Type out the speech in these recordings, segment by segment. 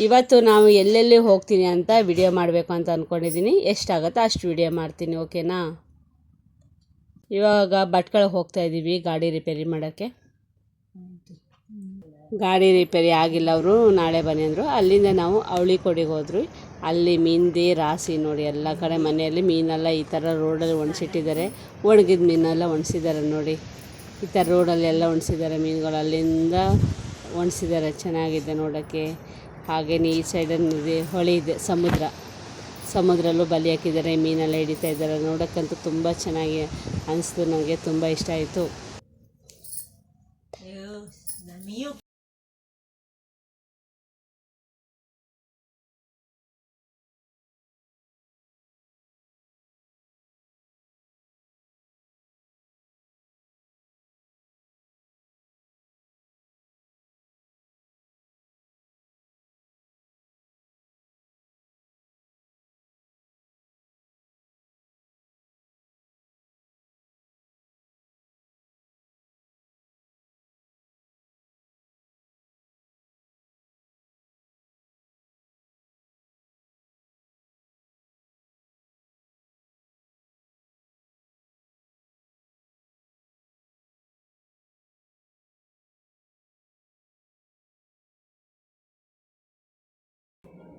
ಇವತ್ತು ನಾವು ಎಲ್ಲೆಲ್ಲಿ ಹೋಗ್ತೀನಿ ಅಂತ ವಿಡಿಯೋ ಮಾಡಬೇಕು ಅಂತ ಅಂದ್ಕೊಂಡಿದ್ದೀನಿ. ಎಷ್ಟಾಗುತ್ತೋ ಅಷ್ಟು ವಿಡಿಯೋ ಮಾಡ್ತೀನಿ, ಓಕೆನಾ. ಇವಾಗ ಭಟ್ಕಳಕ್ಕೆ ಹೋಗ್ತಾ ಇದ್ದೀವಿ ಗಾಡಿ ರಿಪೇರಿ ಮಾಡೋಕ್ಕೆ. ಗಾಡಿ ರಿಪೇರಿ ಆಗಿಲ್ಲ, ಅವರು ನಾಳೆ ಬನ್ನಿ ಅಂದರು. ಅಲ್ಲಿಂದ ನಾವು ಅವಳಿಕೊಡಿಗೆ ಹೋದ್ವಿ. ಅಲ್ಲಿ ಮೀನ್ದು ರಾಶಿ ನೋಡಿ, ಎಲ್ಲ ಕಡೆ ಮನೆಯಲ್ಲಿ ಮೀನೆಲ್ಲ ಈ ಥರ ರೋಡಲ್ಲಿ ಒಣಸಿಟ್ಟಿದ್ದಾರೆ. ಒಣಗಿದ ಮೀನೆಲ್ಲ ಒಣಸಿದ್ದಾರೆ ನೋಡಿ, ಈ ಥರ ರೋಡಲ್ಲೆಲ್ಲ ಒಣಸಿದ್ದಾರೆ ಮೀನುಗಳು. ಅಲ್ಲಿಂದ ಒಣಸಿದ್ದಾರೆ, ಚೆನ್ನಾಗಿದೆ ನೋಡೋಕ್ಕೆ. ಹಾಗೆಯೇ ಈ ಸೈಡಲ್ಲಿ ಹೊಳೆ ಇದೆ, ಸಮುದ್ರಲ್ಲೂ ಬಲಿ ಹಾಕಿದ್ದಾರೆ, ಮೀನೆಲ್ಲ ಹಿಡಿತಾ ಇದ್ದಾರೆ. ನೋಡೋಕ್ಕಂತೂ ತುಂಬ ಚೆನ್ನಾಗಿ ಅನಿಸ್ತು, ನನಗೆ ತುಂಬ ಇಷ್ಟ ಆಯಿತು.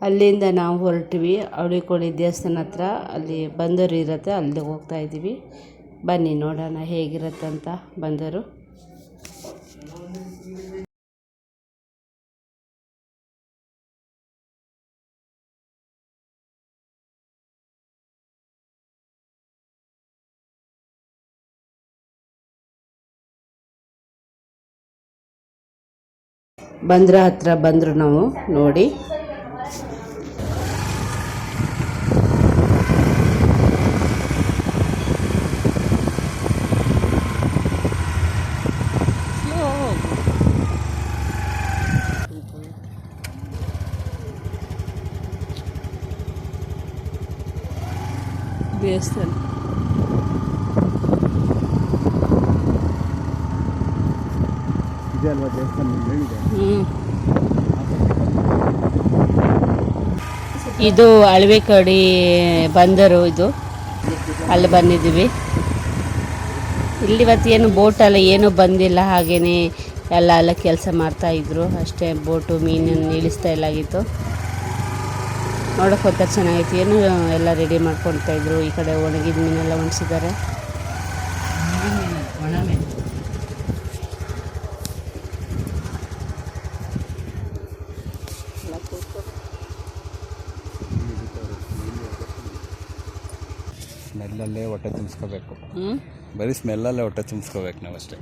ಅಲ್ಲಿಂದ ನಾವು ಹೊರಟ್ವಿ ಅವಳಿಕೊಳಿ ದೇವಸ್ಥಾನ ಹತ್ರ. ಅಲ್ಲಿ ಬಂದರು ಇರುತ್ತೆ, ಅಲ್ಲಿಗೆ ಹೋಗ್ತಾ ಇದ್ದೀವಿ. ಬನ್ನಿ ನೋಡೋಣ ಹೇಗಿರುತ್ತಂತ ಬಂದರು. ಬಂದ್ರ ಹತ್ರ ಬಂದರು ನಾವು ನೋಡಿ. ದೇವಸ್ಥಾನ ಇದೆ ಅಲ್ವಾ, ದೇವಸ್ಥಾನ ಇದು ಅಳವೆಕಡಿ ಬಂದರು. ಇದು ಅಲ್ಲಿ ಬಂದಿದ್ದೀವಿ. ಇಲ್ಲಿ ಇವತ್ತು ಏನು ಬೋಟಲ್ಲ ಏನೂ ಬಂದಿಲ್ಲ, ಹಾಗೆಯೇ ಎಲ್ಲ ಕೆಲಸ ಮಾಡ್ತಾಯಿದ್ರು ಅಷ್ಟೇ. ಬೋಟು ಮೀನನ್ನು ಇಳಿಸ್ತಾ ಇಲ್ಲಾಗಿತ್ತು. ನೋಡೋಕೆ ಹೋಗ್ತಾ ಚೆನ್ನಾಗಿತ್ತು. ಏನು ಎಲ್ಲ ರೆಡಿ ಮಾಡ್ಕೊಳ್ತಾಯಿದ್ರು. ಈ ಕಡೆ ಒಣಗಿದ ಮೀನೆಲ್ಲ ಒಣಸಿದ್ದಾರೆ. ಸ್ಮೆಲ್ಲಲ್ಲೇ ಹೊಟ್ಟೆ ತುಂಬಿಸ್ಕೋಬೇಕು, ಬರೀ ಸ್ಮೆಲ್ಲಲ್ಲೇ ಹೊಟ್ಟೆ ತುಂಬಿಸ್ಕೋಬೇಕು ನಾವು ಅಷ್ಟೇ.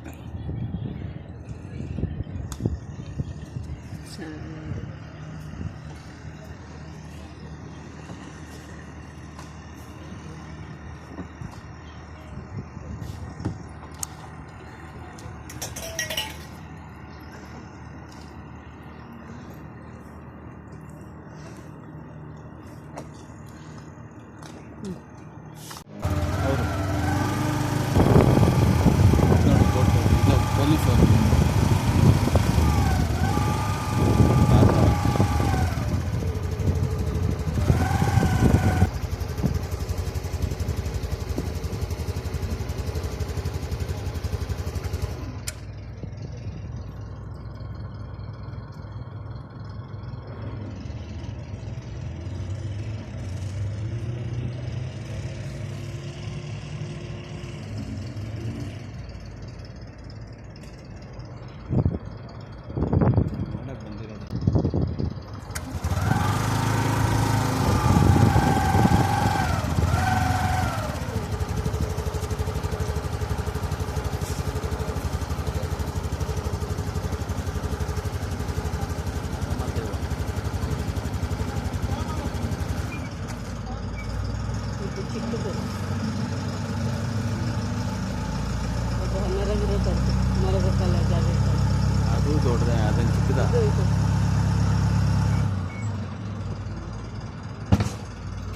ಅದು ದೊಡ್ಡದ, ಅದನ್ನು ಚಿಕ್ಕದ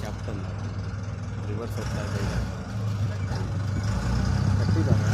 ಕ್ಯಾಪ್ಟನ್ ರಿವರ್ಸ್ ಹೋಗ್ತಾ ಇದೆ. ಕಟ್ಟಿದ್ದಾರೆ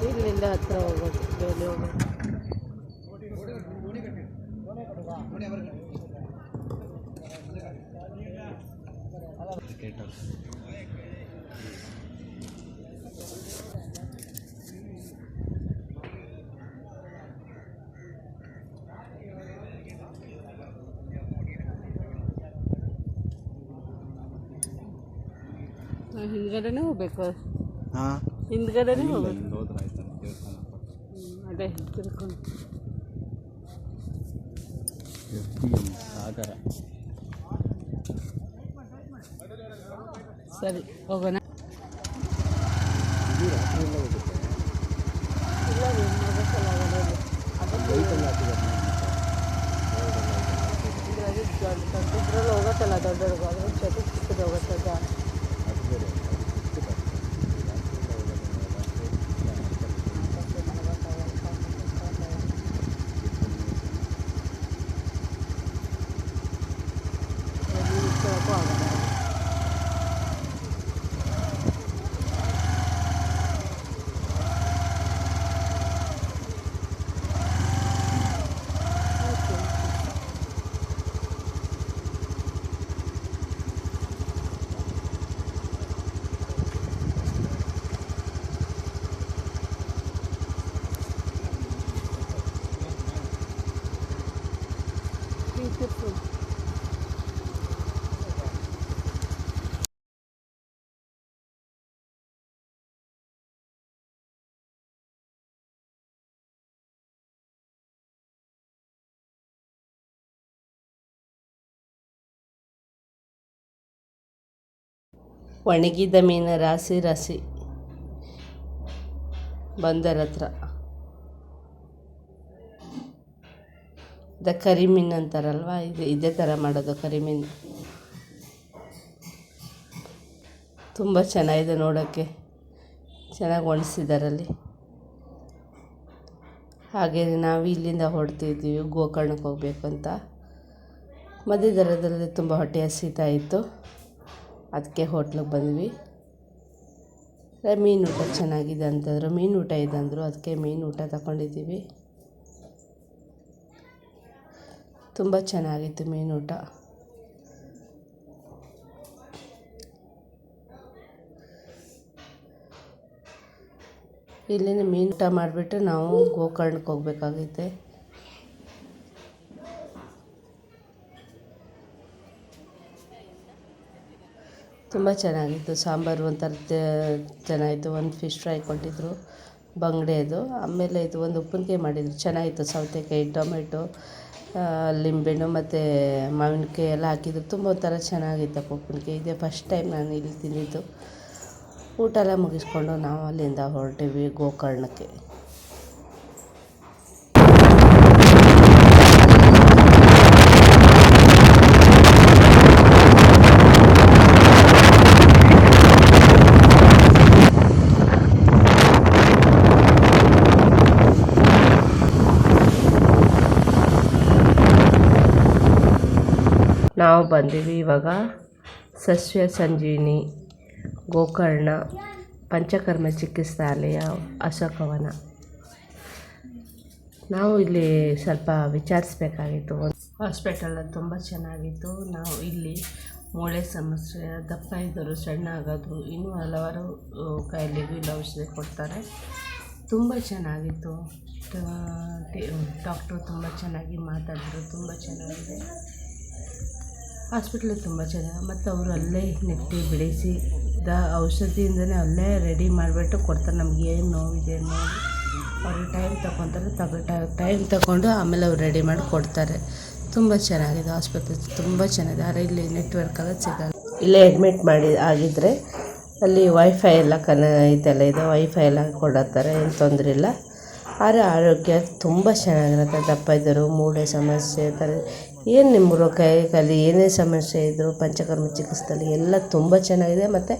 ಇಲ್ಲಿಂದ ಹತ್ರ ಹೋಗೋದು ಬೇಲಿ ಹೋಗೋದು. ಹಿಂದ್ಗಡೆನೇ ಹೋಗ್ಬೇಕು, ಹಾಂ ಹಿಂದ್ಗಡೆನೇ ಹೋಗ್ಬೇಕು. ನಿಮ್ದು ಹೋದ್ರೆ ಆಯ್ತು ದೇವಸ್ಥಾನ ಅದೇ ತಿಳ್ಕೊಂಡು ಸಾಗರ. ಸರಿ ಹೋಗೋಣ. ಇದು ರಾತ್ರಿ ಎಲ್ಲ ಹೋಗುತ್ತೆ. ಇಲ್ಲ ರೀ, ಹೋಗೋಕ್ಕಲ್ಲ ಆಗೋದು. ದೊಡ್ಡದ್ರಲ್ಲಿ ಹೋಗುತ್ತಲ್ಲ, ದೊಡ್ಡವ್ರಿಗೆ ಅದ್ರ ಜೊತೆ ಚಿಕ್ಕದು ಹೋಗುತ್ತದ. Beautiful. ಒಣಗಿದ ಮೀನು ರಾಸಿ ರಾಸಿ ಬಂದರ ಹತ್ರ. ಇದು ಕರಿಮೀನು ಅಂತಾರಲ್ವ, ಇದೇ ಥರ ಮಾಡೋದು ಕರಿಮೀನು. ತುಂಬ ಚೆನ್ನಾಗಿದೆ ನೋಡೋಕ್ಕೆ, ಚೆನ್ನಾಗಿ ಒಣಸಿದಾರಲ್ಲಿ. ಹಾಗೆ ನಾವು ಇಲ್ಲಿಂದ ಹೊರಡ್ತಿದ್ದೀವಿ ಗೋಕರ್ಣಕ್ಕೆ ಹೋಗ್ಬೇಕು ಅಂತ. ಮಧ್ಯದರದಲ್ಲಿ ತುಂಬ ಹೊಟ್ಟೆ ಹಸಿತಾ ಇತ್ತು, ಅದಕ್ಕೆ ಹೋಟ್ಲಿಗೆ ಬಂದ್ವಿ. ಮೀನು ಊಟ ಚೆನ್ನಾಗಿದೆ ಅಂತಂದರು, ಮೀನು ಊಟ ಇದೆ ಅಂದರು, ಅದಕ್ಕೆ ಮೀನು ಊಟ ತಗೊಂಡಿದ್ದೀವಿ. ತುಂಬ ಚೆನ್ನಾಗಿತ್ತು ಮೀನು ಊಟ. ಇಲ್ಲಿನ ಮೀನು ಊಟ ಮಾಡಿಬಿಟ್ಟು ನಾವು ಗೋಕರ್ಣಕ್ಕೆ ಹೋಗ್ಬೇಕಾಗೈತೆ. ತುಂಬ ಚೆನ್ನಾಗಿತ್ತು. ಸಾಂಬಾರು ಒಂಥರ ಚೆನ್ನಾಗಿತ್ತು. ಒಂದು ಫಿಶ್ ಫ್ರೈ ಕೊಟ್ಟಿದ್ದರು, ಬಂಗಡೆ ಅದು. ಆಮೇಲೆ ಇದು ಒಂದು ಉಪ್ಪಿನಕಾಯಿ ಮಾಡಿದರು, ಚೆನ್ನಾಗಿತ್ತು. ಸೌತೆಕಾಯಿ, ಟೊಮೆಟೊ, ಲಿಂಬೆಹಣ್ಣು ಮತ್ತು ಮಾವಿನಕಾಯಿ ಎಲ್ಲ ಹಾಕಿದ್ರು. ತುಂಬ ಒಂಥರ ಚೆನ್ನಾಗಿತ್ತಪ್ಪ ಉಪ್ಪಿನಕಾಯಿ. ಇದೇ ಫಸ್ಟ್ ಟೈಮ್ ನಾನು ಇಲ್ಲಿ ತಿಂದಿದ್ದು. ಊಟ ಎಲ್ಲ ಮುಗಿಸ್ಕೊಂಡು ನಾವು ಅಲ್ಲಿಂದ ಹೊರಟಿವಿ ಗೋಕರ್ಣಕ್ಕೆ. ನಾವು ಬಂದೀವಿ ಇವಾಗ ಸಸ್ಯ ಸಂಜೀವಿನಿ ಗೋಕರ್ಣ ಪಂಚಕರ್ಮ ಚಿಕಿತ್ಸಾಲಯ ಅಶೋಕವನ. ನಾವು ಇಲ್ಲಿ ಸ್ವಲ್ಪ ವಿಚಾರಿಸ್ಬೇಕಾಗಿತ್ತು. ಹಾಸ್ಪಿಟಲ್ ತುಂಬ ಚೆನ್ನಾಗಿತ್ತು. ನಾವು ಇಲ್ಲಿ ಮೂಳೆ ಸಮಸ್ಯೆ, ದಪ್ಪ ಇದ್ದರು, ಸಣ್ಣ ಆಗೋದು, ಇನ್ನೂ ಹಲವಾರು ಕಾಯಿಲೆಗೂ ಇಲ್ಲಿ ಔಷಧಿ ಕೊಡ್ತಾರೆ. ತುಂಬ ಚೆನ್ನಾಗಿತ್ತು. ಡಾಕ್ಟ್ರು ತುಂಬ ಚೆನ್ನಾಗಿ ಮಾತಾಡಿದ್ರು. ತುಂಬ ಚೆನ್ನಾಗಿದೆ ಹಾಸ್ಪಿಟ್ಲು, ತುಂಬ ಚೆನ್ನಾಗಿ. ಮತ್ತು ಅವರು ಅಲ್ಲೇ ನೆಟ್ಟಿ ಬೆಳೆಸಿ ಔಷಧಿಯಿಂದನೇ ಅಲ್ಲೇ ರೆಡಿ ಮಾಡಿಬಿಟ್ಟು ಕೊಡ್ತಾರೆ. ನಮ್ಗೆ ಏನು ನೋವಿದೆ ನೋಡಿ ಅವರು ಟೈಮ್ ತೊಗೊತಾರೆ. ಟೈಮ್ ತೊಗೊಂಡು ಆಮೇಲೆ ಅವ್ರು ರೆಡಿ ಮಾಡಿ ಕೊಡ್ತಾರೆ. ತುಂಬ ಚೆನ್ನಾಗಿದೆ ಆಸ್ಪತ್ರೆ, ತುಂಬ ಚೆನ್ನಾಗಿದೆ. ಆದರೆ ಇಲ್ಲಿ ನೆಟ್ವರ್ಕೆಲ್ಲ ಸಿಗಲ್ಲ. ಇಲ್ಲೇ ಅಡ್ಮಿಟ್ ಆಗಿದ್ದರೆ ಅಲ್ಲಿ ವೈಫೈ ಎಲ್ಲ ಐತೆಲ್ಲ ಇದೆ, ವೈಫೈ ಎಲ್ಲ ಕೊಡತ್ತಾರೆ, ಏನು ತೊಂದರೆ ಇಲ್ಲ. ಆದರೆ ಆರೋಗ್ಯ ತುಂಬ ಚೆನ್ನಾಗಿರುತ್ತೆ. ದಪ್ಪ ಇದ್ದರು, ಮೂಳೆ ಸಮಸ್ಯೆ ಥರ ಏನು ನಿಮ್ಮರು ಕೈ ಕಾಲು ಏನೇ ಸಮಸ್ಯೆ ಇದ್ದರೂ ಪಂಚಕರ್ಮ ಚಿಕಿತ್ಸೆಯಲ್ಲಿ ಎಲ್ಲ ತುಂಬ ಚೆನ್ನಾಗಿದೆ. ಮತ್ತು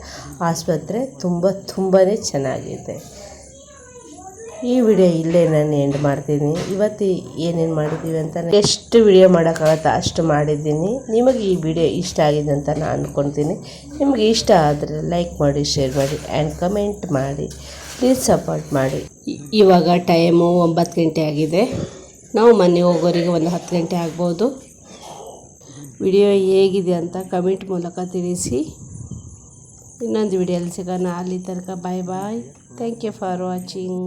ಆಸ್ಪತ್ರೆ ತುಂಬಾ ಚೆನ್ನಾಗಿದೆ. ಈ ವಿಡಿಯೋ ಇಲ್ಲೇ ನಾನು ಎಂಡ್ ಮಾಡ್ತೀನಿ. ಇವತ್ತು ಏನೇನು ಮಾಡಿದ್ದೀವಿ ಅಂತ ಎಷ್ಟು ವಿಡಿಯೋ ಮಾಡೋಕ್ಕಾಗತ್ತೆ ಅಷ್ಟು ಮಾಡಿದ್ದೀನಿ. ನಿಮಗೆ ಈ ವಿಡಿಯೋ ಇಷ್ಟ ಆಗಿದೆ ಅಂತ ನಾನು ಅಂದ್ಕೊಳ್ತೀನಿ. ನಿಮಗೆ ಇಷ್ಟ ಆದರೆ ಲೈಕ್ ಮಾಡಿ, ಶೇರ್ ಮಾಡಿ ಆ್ಯಂಡ್ ಕಮೆಂಟ್ ಮಾಡಿ. ಪ್ಲೀಸ್ ಸಪೋರ್ಟ್ ಮಾಡಿ. ಇವಾಗ ಟೈಮು 9 ಗಂಟೆ ಆಗಿದೆ. ನಾವು ಮನೆಗೆ ಹೋಗೋರಿಗೆ ಒಂದು 10 ಗಂಟೆ ಆಗ್ಬೋದು. ವಿಡಿಯೋ ಹೇಗಿದೆ ಅಂತ ಕಮೆಂಟ್ ಮೂಲಕ ತಿಳಿಸಿ. ಇನ್ನೊಂದು ವಿಡಿಯೋಲಿ ಸಿಗೋಣ. ಅಲ್ಲಿ ತನಕ bye bye. Thank you for watching.